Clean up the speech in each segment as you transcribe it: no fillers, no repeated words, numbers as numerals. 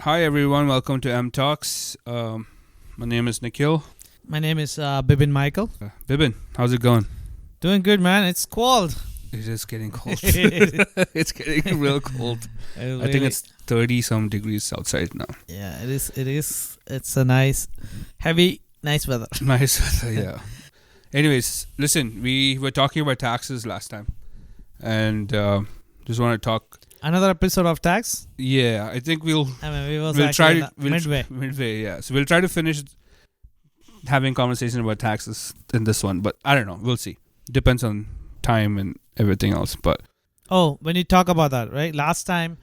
Hi everyone, welcome to MTalks. My name is Nikhil. My name is Bibin Michael. Bibin, how's it going? Doing good, man. It's cold. It is getting cold. It's getting real cold. I think it's 30 some degrees outside now. Yeah, it is. It's a nice weather. Nice weather, yeah. Anyways, listen, we were talking about taxes last time. And just want to talk. Another episode of tax? Yeah, I think we'll try to midway, yeah. So we'll try to finish having conversation about taxes in this one, but I don't know. We'll see. Depends on time and everything else. But when you talk about that, right? Last time,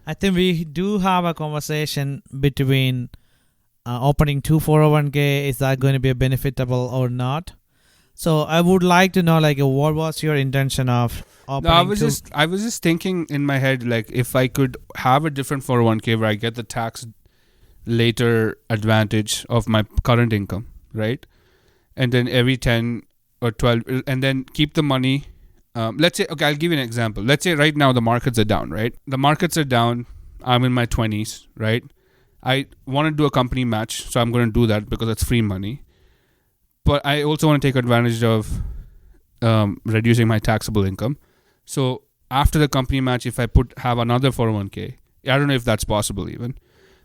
I think we do have a conversation between opening 2 401k. Is that going to be benefitable or not? So I would like to know, what was your intention of opening? No, I was just thinking in my head, if I could have a different 401k where I get the tax later advantage of my current income, right? And then every 10 or 12, and then keep the money. Let's say, okay, I'll give you an example. Let's say right now the markets are down, right? The markets are down. I'm in my 20s, right? I want to do a company match, so I'm going to do that because it's free money. But I also want to take advantage of reducing my taxable income. So after the company match, if I have another 401k, I don't know if that's possible even,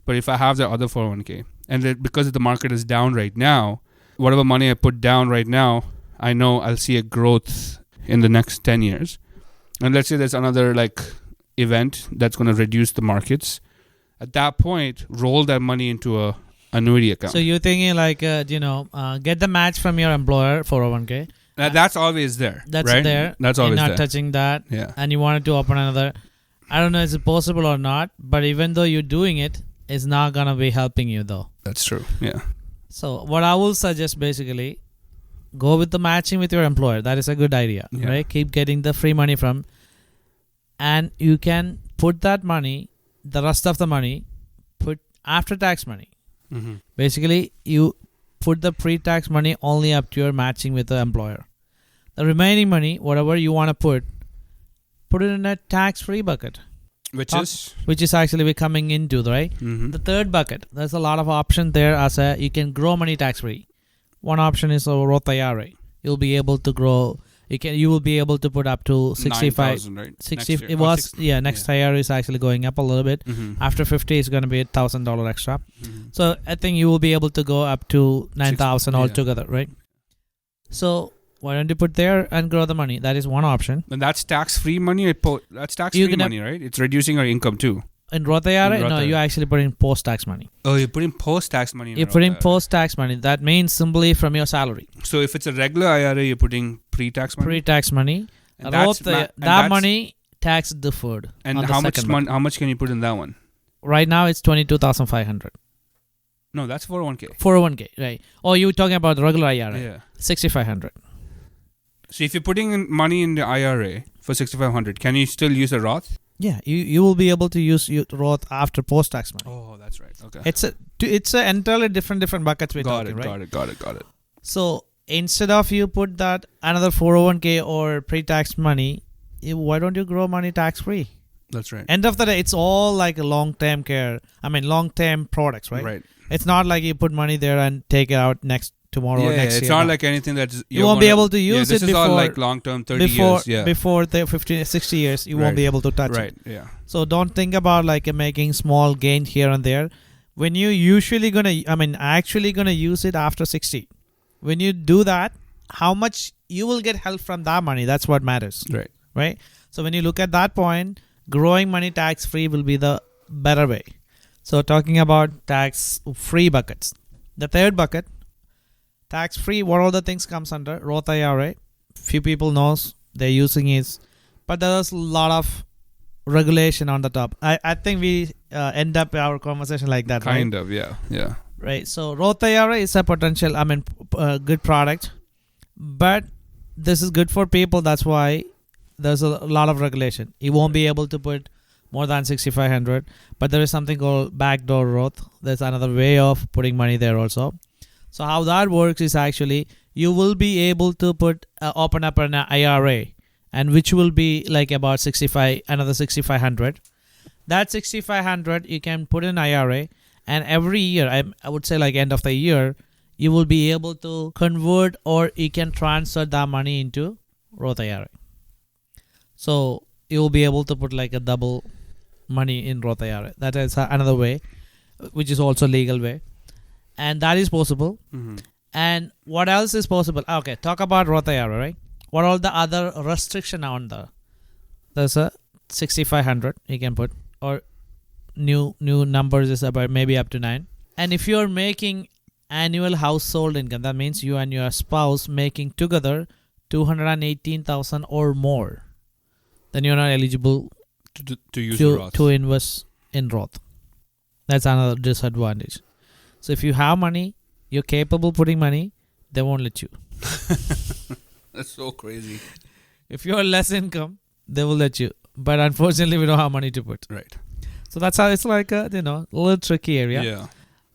but if I have the other 401k, and because the market is down right now, whatever money I put down right now, I know I'll see a growth in the next 10 years. And let's say there's another event that's going to reduce the markets. At that point, roll that money into a annuity account. So you're thinking get the match from your employer 401k. That's always there. That's right? there. That's always you're not there. touching that. Yeah. And you wanted to open another. I don't know is it possible or not, but even though you're doing it, it's not going to be helping you though. That's true. Yeah. So what I will suggest basically, go with the matching with your employer. That is a good idea, right? Keep getting the free money from, and you can put that money, the rest of the money, put after tax money. Mm-hmm. Basically, you put the pre-tax money only up to your matching with the employer. The remaining money, whatever you want to put it in a tax-free bucket. Which is actually we're coming into, right? Mm-hmm. The third bucket. There's a lot of options there you can grow money tax-free. One option is a Roth IRA. You'll be able to grow. You will be able to put up to 65. 9,000, right? 60. Next IRA is actually going up a little bit. Mm-hmm. After 50, it's going to be $1,000 extra. Mm-hmm. So I think you will be able to go up to 9,000 altogether, right? So why don't you put there and grow the money? That is one option. And that's tax-free money. That's tax-free money, right? It's reducing our income too. In Roth IRA, no, you actually put in post-tax money. Oh, you're putting post-tax money. You're putting post-tax money. That means simply from your salary. So if it's a regular IRA, you're putting pre-tax money. Pre-tax money. That money tax deferred. And how much can you put in that one? Right now it's 22,500. No, that's 401k. 401k, right? Oh, you were talking about the regular IRA. Yeah. 6,500. So if you're putting in money in the IRA for 6,500, can you still use a Roth? Yeah, you will be able to use Roth after post-tax money. Oh, that's right. Okay. It's a entirely different buckets we're talking, right? Got it. So instead of you put that another 401k or pre-tax money, why don't you grow money tax-free? That's right. End of the day, it's all like a long-term long-term products, right? Right. It's not like you put money there and take it out tomorrow or next year. It's not like anything that's... You won't be able to use it before... This is all like long-term, 30 years. Yeah. Before the 50, 60 years, you won't be able to touch it. Right, yeah. So don't think about making small gains here and there. When you actually gonna use it after 60. When you do that, how much you will get help from that money, that's what matters. Right? So when you look at that point, growing money tax-free will be the better way. So talking about tax-free buckets. The third bucket, tax-free, what all the things comes under? Roth IRA. Few people knows they're using it. But there's a lot of regulation on the top. I think we end up our conversation like that, right? Kind of, yeah. Right. So Roth IRA is a potential, good product. But this is good for people. That's why there's a lot of regulation. You won't be able to put more than 6,500. But there is something called backdoor Roth. There's another way of putting money there also. So how that works is actually you will be able to open up an IRA, and which will be like about another 6,500. That 6,500 you can put in IRA, and every year, I would say like end of the year, you will be able to convert or you can transfer that money into Roth IRA. So you will be able to put like a double money in Roth IRA. That is another way, which is also legal way, and that is possible. Mm-hmm. And what else is possible? Okay, talk about Roth IRA, right? What are the other restriction on there? There's a 6,500 you can put, or new numbers is about maybe up to 9. And if you're making annual household income, that means you and your spouse making together 218,000 or more, then you're not eligible to use the Roth. to invest in Roth. That's another disadvantage. So if you have money, you're capable putting money, they won't let you. That's so crazy. If you're less income, they will let you. But unfortunately, we don't have money to put. Right. So that's how it's like a little tricky area. Yeah.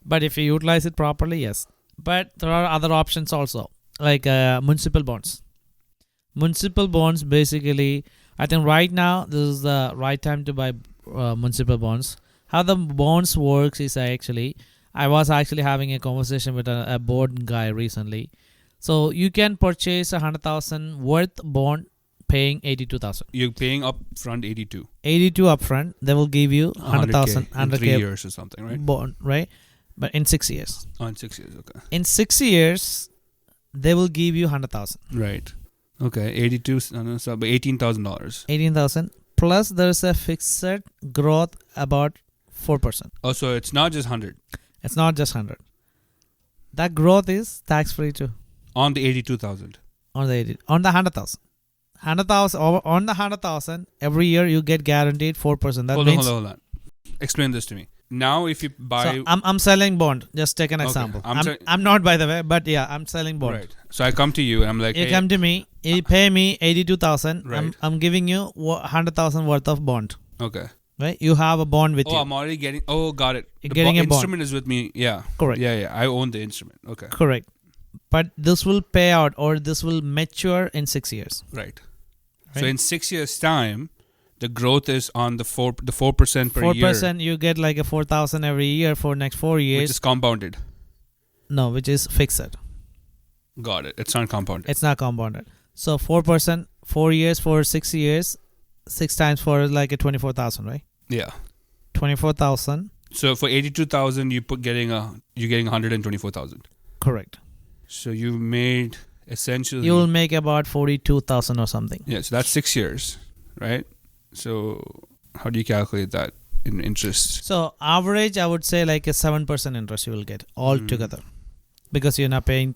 But if you utilize it properly, yes. But there are other options also, like municipal bonds. Municipal bonds, basically, I think right now this is the right time to buy municipal bonds. How the bonds works is I was actually having a conversation with a board guy recently. So you can purchase 100,000 worth bond paying 82,000. You're paying up front 82. 82 upfront. They will give you 100,000 in 3 years or something, right? Bond, right? But in 6 years. Oh, in 6 years, okay. In 6 years, they will give you 100,000. Right. Okay, 82, so $18,000. 18,000 plus there's a fixed growth about 4%. Oh, so it's not just 100. It's not just 100. That growth is tax free too. On the 82,000. On the 100,000. 100,000 on the 100,000 every year you get guaranteed 4%. That means hold on. Explain this to me. Now, if you buy, so I'm selling bond. Just take an example. I'm not, by the way, but yeah, I'm selling bond. Right. So I come to you and I'm like, you come to me, you pay me 82,000. Right. I'm giving you 100,000 worth of bond. Okay. Right? You have a bond with you. I'm already getting. Oh, got it. You're getting a bond. Instrument is with me. Yeah. Correct. Yeah. I own the instrument. Okay. Correct. But this will pay out or this will mature in 6 years. Right. So in 6 years' time, the growth is on the 4% per year. 4% you get like a 4,000 every year for next 4 years. Which is compounded. No, which is fixed. Got it. It's not compounded. It's not compounded. So 4%, 4 years for 6 years, 6 times 4 is like a 24,000, right? Yeah. 24,000. So for 82,000, you're getting 124,000. Correct. So you made essentially. You will make about 42,000 or something. Yeah. So that's 6 years, right? So how do you calculate that in interest? So average, I would say like a 7% interest you will get altogether, because you're not paying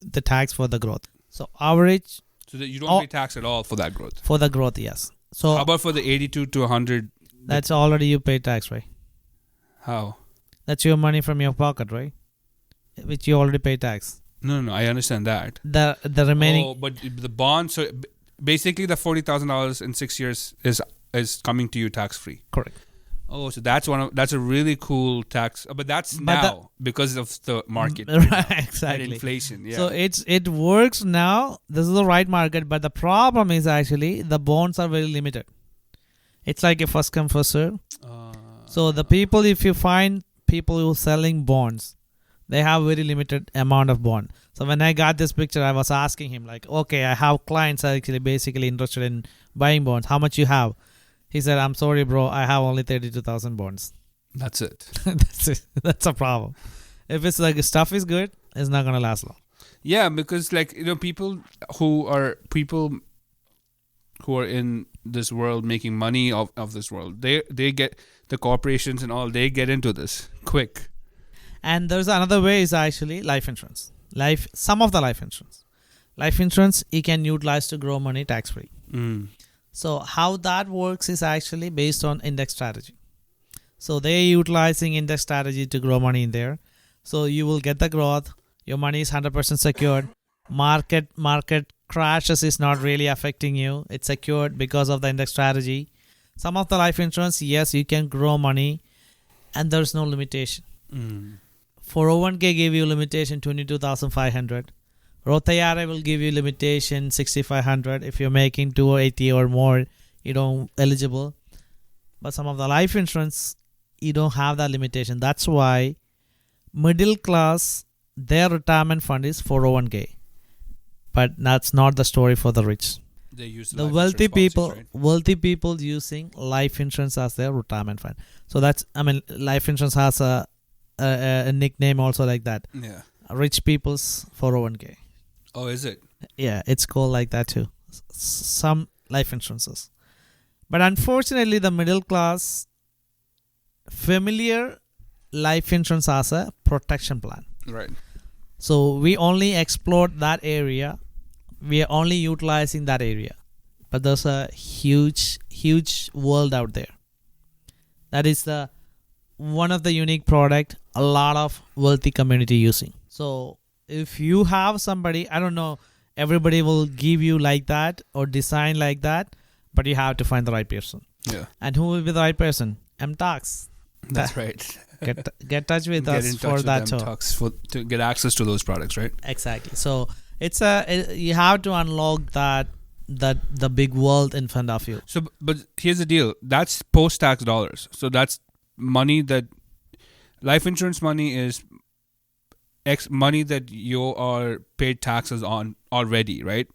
the tax for the growth. So average. So that you don't pay tax at all for that growth. For the growth, yes. So how about for the 82 to 100? That's already you pay tax, right? How? That's your money from your pocket, right? Which you already pay tax. No. I understand that. The remaining. Oh, but the bond. So basically, the $40,000 in 6 years is coming to you tax free. Correct. Oh, so that's a really cool tax. But that's now because of the market, right? Exactly. And inflation. Yeah. So it works now. This is the right market, but the problem is actually the bonds are very limited. It's like a first come first serve. So the people, if you find people who are selling bonds, they have very limited amount of bond. So when I got this picture, I was asking him like, okay, I have clients actually basically interested in buying bonds. How much you have? He said, I'm sorry, bro. I have only 32,000 bonds. That's it. That's it. That's a problem. If it's like stuff is good, it's not going to last long. Yeah, because people who are in this world making money of this world, they get the corporations and all, they get into this quick. And there's another way is actually life insurance. Some of the life insurance you can utilize to grow money tax free. So how that works is actually based on index strategy. So they're utilizing index strategy to grow money in there. So you will get the growth. Your money is 100% secured. Market crashes is not really affecting you. It's secured because of the index strategy. Some of the life insurance, yes, you can grow money and there's no limitation. 401k give you limitation 22,500. Roth IRA will give you limitation 6,500. If you're making 280 or more, you don't eligible. But some of the life insurance, you don't have that limitation. That's why middle class, their retirement fund is 401k. But that's not the story for the rich. They use The life wealthy insurance policies, people, right? wealthy people using life insurance as their retirement fund. So that's, life insurance has a nickname also like that. Yeah. Rich people's 401k. Oh, is it? Yeah, it's called like that too. Some life insurances. But unfortunately, the middle class familiar life insurance as a protection plan. Right. So we only explored that area. We are only utilizing that area. But there's a huge, huge world out there. That is the one of the unique product a lot of wealthy community using. So if you have somebody, I don't know, everybody will give you like that or design like that, but you have to find the right person. Yeah. And who will be the right person? MTalks. That's right. Get touch with Get us in touch for with that MTalks to get access to those products, right? Exactly. So you have to unlock the big world in front of you. So, but here's the deal. That's post-tax dollars. So that's money that life insurance money is money that you are paid taxes on already, right?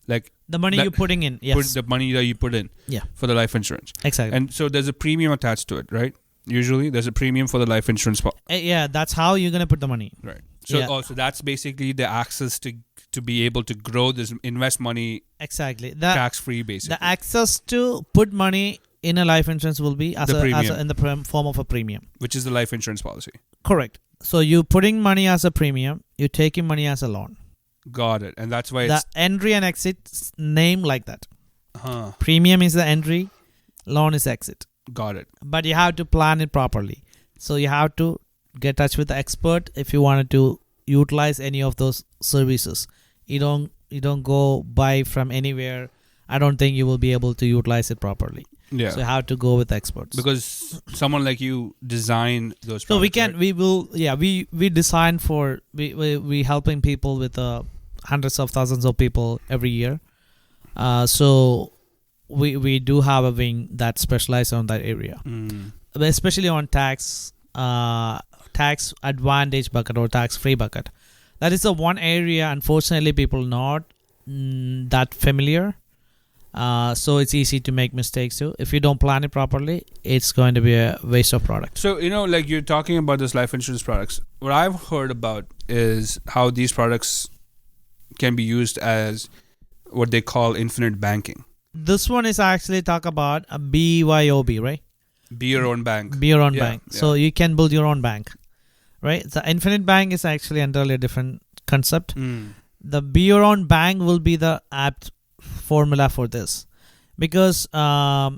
Like the money you're putting in, yes. The money that you put in, yeah, for the life insurance. Exactly. And so there's a premium attached to it, right? Usually there's a premium for the life insurance. Yeah, that's how you're gonna put the money. Right. So yeah. also that's basically the access to be able to grow this, invest money. Exactly. Tax-free, basically. The access to put money in a life insurance will be in the form of a premium, which is the life insurance policy. Correct. So you're putting money as a premium, you're taking money as a loan. Got it. And that's why the it's entry and exit name like that. Huh. Premium is the entry, loan is exit. Got it. But you have to plan it properly. So you have to get touch with the expert if you wanted to utilize any of those services. You don't go buy from anywhere. I don't think you will be able to utilize it properly. Yeah. So you have to go with experts. Because someone like you design those products. So we can, right? we design for, we helping people with hundreds of thousands of people every year. So we do have a wing that specializes on that area. Especially on tax advantage bucket or tax free bucket. That is the one area, unfortunately, people not that familiar. So it's easy to make mistakes too. If you don't plan it properly, it's going to be a waste of product. So, like you're talking about this life insurance products. What I've heard about is how these products can be used as what they call infinite banking. This one is actually talk about a BYOB, right? Be your own bank. Be your own bank. Yeah. So you can build your own bank, right? The infinite bank is actually entirely a different concept. The be your own bank will be the apt formula for this, because why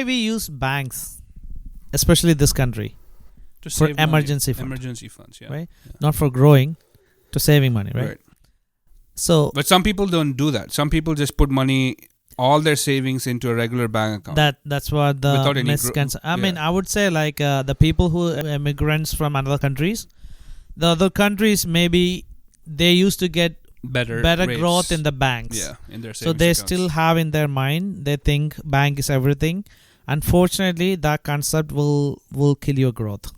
we use banks, especially this country, to for save emergency money. fund, emergency funds, yeah. right? Yeah. Not for growing, to saving money, right? So, but some people don't do that. Some people just put money, all their savings, into a regular bank account. That's what the misconception. I mean, I would say like the people who immigrants from other countries, the other countries maybe they used to get better growth in the banks. Yeah, in their savings so they accounts. still have in their mind, they think bank is everything. Unfortunately, that concept will kill your growth.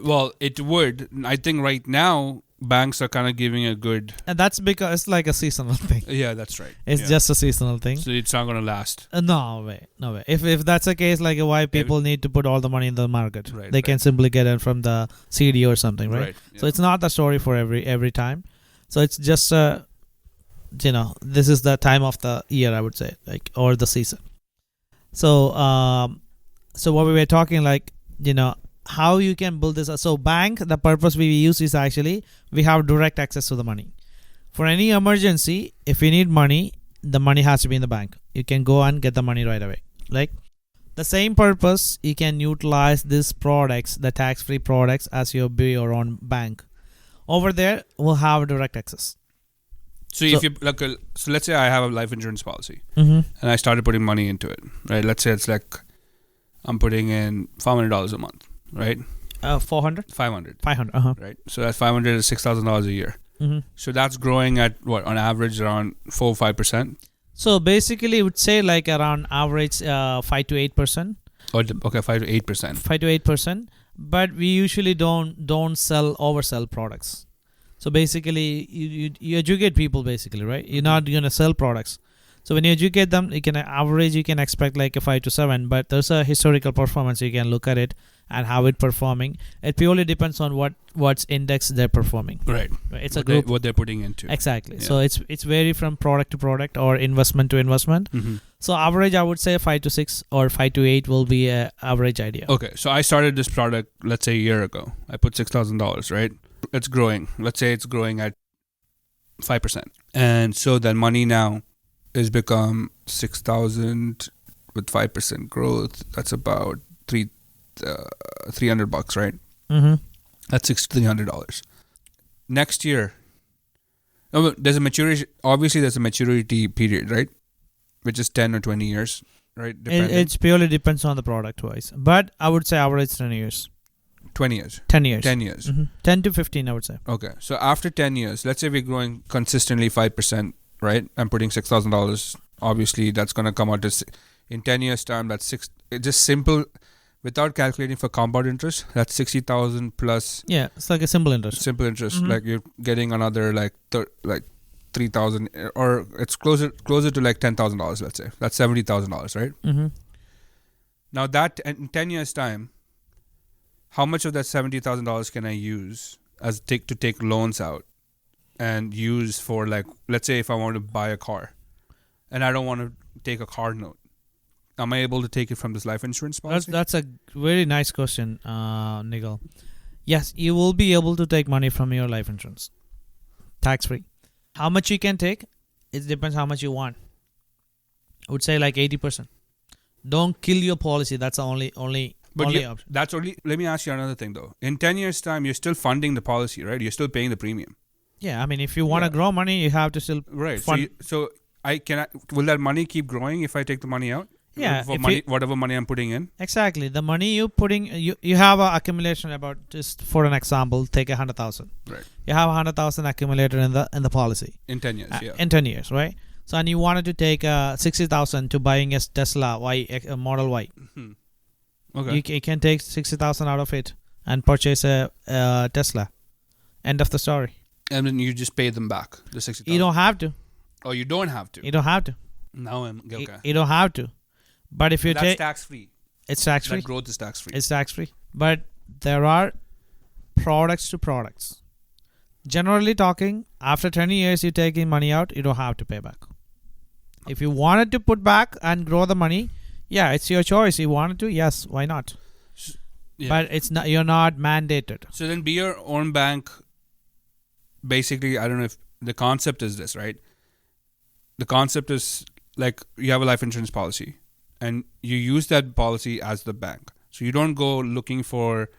Well, it would. I think right now banks are kind of giving a good, and that's because it's like a seasonal thing. Yeah, that's right. It's just a seasonal thing. So it's not going to last. No way. If that's the case, like why people need to put all the money in the market, Right, they can simply get it from the CD or something, right? Yeah. So it's not the story for every time. So it's just this is the time of the year, I would say, like, or the season. So what we were talking, like, how you can build this. So bank, the purpose we use is actually we have direct access to the money. For any emergency, if you need money, the money has to be in the bank. You can go and get the money right away. Like the same purpose, you can utilize these products, the tax-free products, as your own bank. Over there, we'll have direct access. So if you so let's say I have a life insurance policy, and I started putting money into it, right? Let's say it's like I'm putting in $500 a month, right? 400? 500. 500, right? So that's 500 is $6,000 a year. So that's growing at what, on average around 4 or 5%. So basically, it would say like around average 5 to 8%. Okay, 5 to 8%. 5 to 8%. But we usually don't oversell products. So basically, you educate people basically, right? You're not gonna sell products. So when you educate them, you can average. You can expect like a 5 to 7. But there's a historical performance. You can look at it and how it performing. It purely depends on what's index they're performing. Right. It's a group. What they're putting into. Exactly. Yeah. So it's vary from product to product or investment to investment. Mm-hmm. So average, I would say 5 to 6 or 5 to 8 will be a average idea. Okay, so I started this product, let's say a year ago. I put $6,000, right? It's growing. Let's say it's growing at 5%. And so that money now has become 6,000 with 5% growth. That's about $300, right? Mm-hmm. That's $6,300. Next year, there's a maturity. Obviously, there's a maturity period, right? Which is 10 or 20 years, right? It purely depends on the product wise. But I would say average 10 years. 20 years. 10 years. 10 years. Mm-hmm. 10 to 15, I would say. Okay. So after 10 years, let's say we're growing consistently 5%, right? I'm putting $6,000. Obviously, that's going to come out to, in 10 years' time, that's six. It's just simple, without calculating for compound interest, that's 60,000 plus. Yeah, it's like a simple interest. Simple interest. Mm-hmm. Like you're getting another like 3,000, or it's closer to like $10,000, let's say. That's $70,000, right? Mm-hmm. Now that in 10 years' time, how much of that $70,000 can I use to take loans out and use for, like, let's say if I want to buy a car and I don't want to take a car note, am I able to take it from this life insurance policy? That's a very nice question, Nikhil. Yes, you will be able to take money from your life insurance, tax free. How much you can take, it depends how much you want. I would say like 80%. Don't kill your policy. That's the only option. That's only. Let me ask you another thing though. In 10 years' time, you're still funding the policy, right? You're still paying the premium. Yeah, I mean, if you want to grow money, you have to still fund. So will that money keep growing if I take the money out? Yeah, whatever money I'm putting in. Exactly, the money you have a accumulation about, just for an example, take 100,000. Right. You have 100,000 accumulated in the policy. In 10 years, yeah. In 10 years, right? So and you wanted to take 60,000 to buying a Tesla Model Y. Mm-hmm. Okay. You can take 60,000 out of it and purchase a Tesla. End of the story. And then you just pay them back the 60,000. You don't have to. Oh, you don't have to. You don't have to. Now I'm okay. You don't have to. But if you that's tax free. It's tax free. That growth is tax free. It's tax free. But there are products to products. Generally talking, after 10 years you taking money out, you don't have to pay back. If you wanted to put back and grow the money, yeah, it's your choice. You wanted to, yes, why not? Yeah. But it's not. You're not mandated. So then, be your own bank. Basically, I don't know if the concept is this, right? The concept is like you have a life insurance policy, and you use that policy as the bank. So you don't go looking for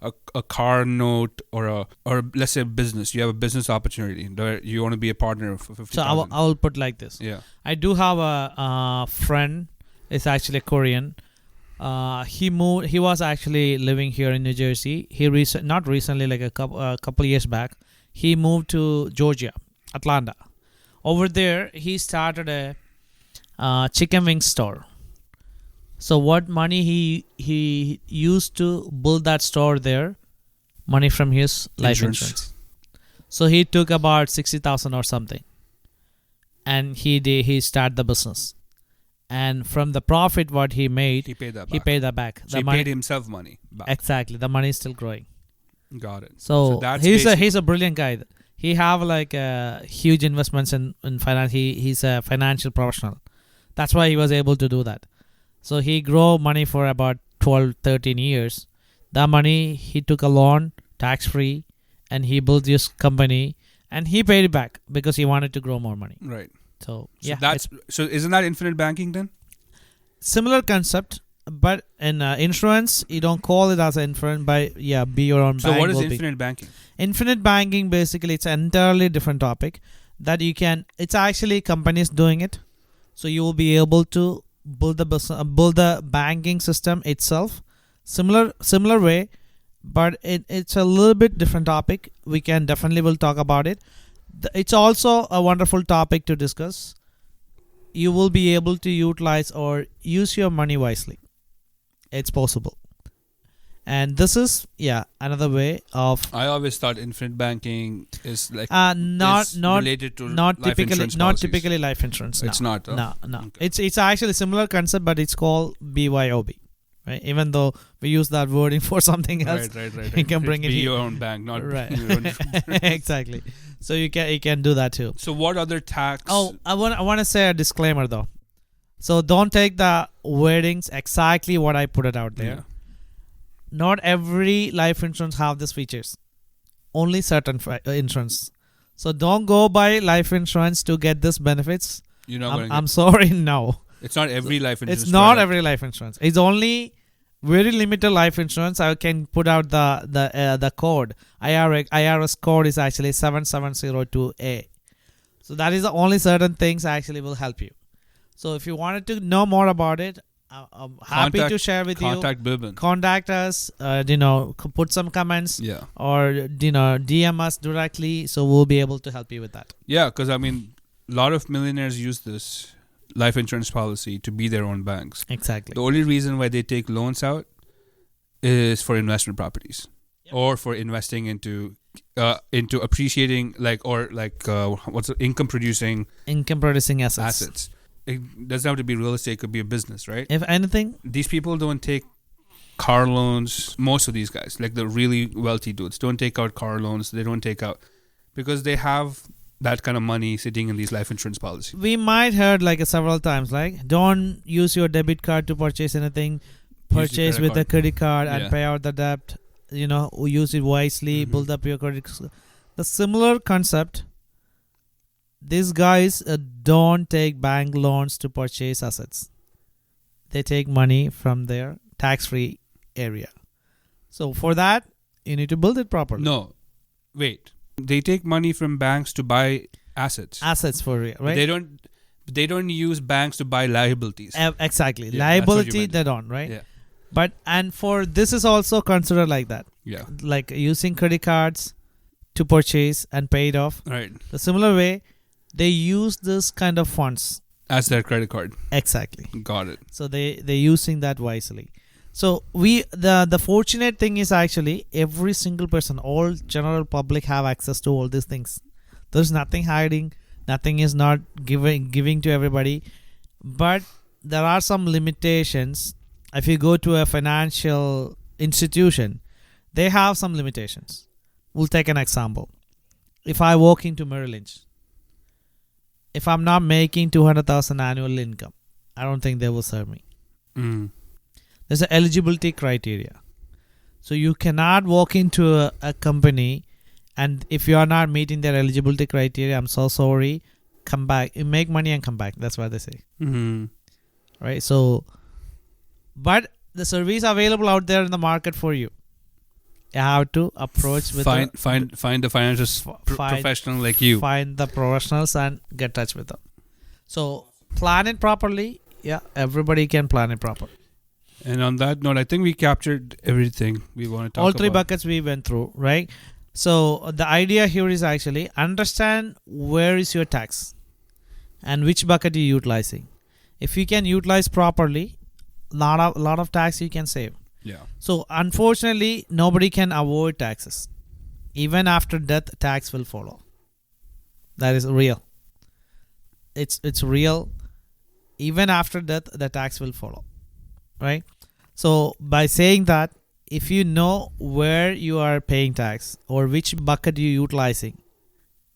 a car note or let's say business. You have a business opportunity. You want to be a partner for 50,000. So I will put like this. Yeah. I do have a friend. It's actually Korean. He moved. He was actually living here in New Jersey. Not recently, like a couple years back. He moved to Georgia, Atlanta. Over there, he started a chicken wing store. So what money he used to build that store there, money from his life insurance. So he took about 60,000 or something, and he started the business. And from the profit what he made, he paid that back. So he paid himself money back. Exactly. The money is still growing. Got it. So he's a brilliant guy. He have like huge investments in finance. He's a financial professional. That's why he was able to do that. So he grew money for about 12, 13 years. That money, he took a loan, tax-free, and he built this company, and he paid it back because he wanted to grow more money. Right. So yeah. So isn't that infinite banking then? Similar concept, but in insurance, you don't call it as an infinite, but yeah, be your own bank. So what is infinite banking? Infinite banking, basically, it's an entirely different topic that you can, it's actually companies doing it. So you will be able to build the banking system itself, similar way, but it's a little bit different topic. We can definitely will talk about it. It's also a wonderful topic to discuss. You will be able to utilize or use your money wisely. It's possible. And this is another way of I always thought infinite banking is like not related to not life typically insurance not policies. typically life insurance. It's no. not. Oh? No. Okay. It's actually a similar concept, but it's called BYOB. Right? Even though we use that wording for something else, Right. you can bring it Be here. your own bank, not Right. your own. Exactly. So you can do that too. So what other tax? Oh, I want to say a disclaimer though. So don't take the wordings exactly what I put it out there. Yeah. Not every life insurance have these features. Only certain insurance. So don't go buy life insurance to get these benefits. You're not going to I'm sorry, no. It's not every life insurance. It's not product. every life insurance. It's only very limited life insurance. I can put out the code. IRS code is actually 7702A. So that is the only certain things actually will help you. So if you wanted to know more about it, I'm happy to share with you. Contact Bibin. Contact us. Put some comments. Yeah. Or DM us directly, so we'll be able to help you with that. Yeah, because I mean, a lot of millionaires use this life insurance policy to be their own banks. Exactly. The only reason why they take loans out is for investment properties, or for investing into appreciating what's income producing assets. It doesn't have to be real estate; it could be a business, right? If anything, these people don't take car loans. Most of these guys, like the really wealthy dudes, don't take out car loans. They don't take out because they have that kind of money sitting in these life insurance policies. We might heard several times, don't use your debit card to purchase anything. Purchase with a credit card and pay out the debt. Use it wisely. Mm-hmm. Build up your credit. The similar concept. These guys don't take bank loans to purchase assets. They take money from their tax-free area. So for that, you need to build it properly. No, wait. They take money from banks to buy assets. Assets for real, right? They don't use banks to buy liabilities. Exactly. Yeah, liability they don't, right? Yeah. But and for this is also considered like that. Yeah. Like using credit cards to purchase and pay it off. Right. The similar way, they use this kind of funds as their credit card. Exactly. Got it. So they're using that wisely. So the fortunate thing is actually every single person, all general public have access to all these things. There's nothing hiding. Nothing is not giving to everybody. But there are some limitations. If you go to a financial institution, they have some limitations. We'll take an example. If I walk into Merrill Lynch, if I'm not making 200,000 annual income, I don't think they will serve me. Mm. There's an eligibility criteria. So you cannot walk into a company and if you are not meeting their eligibility criteria, I'm so sorry, come back. You make money and come back. That's what they say. Mm-hmm. Right? So, but the service available out there in the market for you. You have to approach with find the financial professional like you. Find the professionals and get touch with them. So plan it properly. Yeah, everybody can plan it properly. And on that note, I think we captured everything we want to talk about. All three buckets we went through, right? So the idea here is actually understand where is your tax and which bucket you're utilizing. If you can utilize properly, lot of tax you can save. Yeah. So unfortunately, nobody can avoid taxes. Even after death, tax will follow. That is real. It's real. Even after death, the tax will follow. Right? So by saying that, if you know where you are paying tax or which bucket you're utilizing,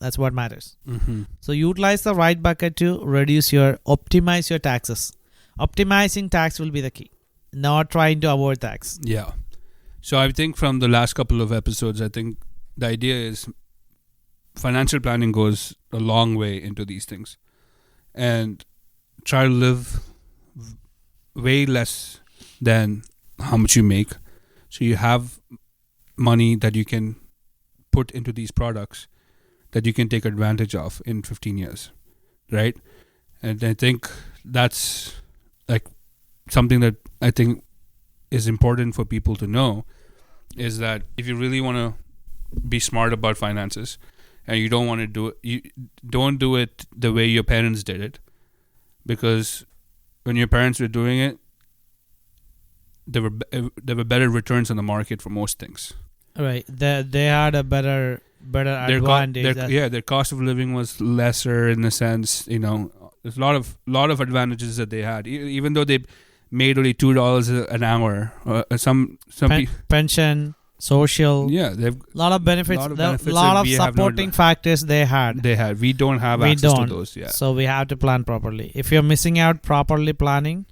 that's what matters. Mm-hmm. So utilize the right bucket to optimize your taxes. Optimizing tax will be the key. Not trying to avoid tax. Yeah. So I think from the last couple of episodes, I think the idea is financial planning goes a long way into these things. And try to live way less than how much you make. So you have money that you can put into these products that you can take advantage of in 15 years. Right? And I think that's like something that I think is important for people to know is that if you really want to be smart about finances and you don't want to do it, you don't do it the way your parents did it, because when your parents were doing it, there were better returns on the market for most things. Right. They had a better advantage. Their cost of living was lesser in a sense. There's a lot of advantages that they had, even though they made only $2 an hour. Some pension, social. Yeah, they've a lot of benefits. Lot of A benefits lot that of we have supporting not- factors they had. We don't have We access don't. to those. Yeah. So we have to plan properly. If you're missing out properly planning,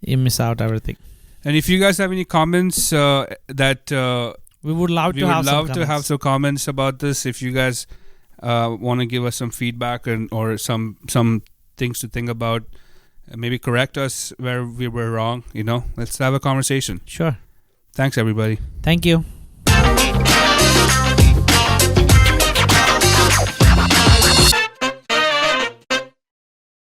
you miss out everything. And if you guys have any comments that We would love we to would have love some to have comments. some comments about this. If you guys want to give us some feedback or some things to think about, maybe correct us where we were wrong. Let's have a conversation. Sure. Thanks, everybody. Thank you.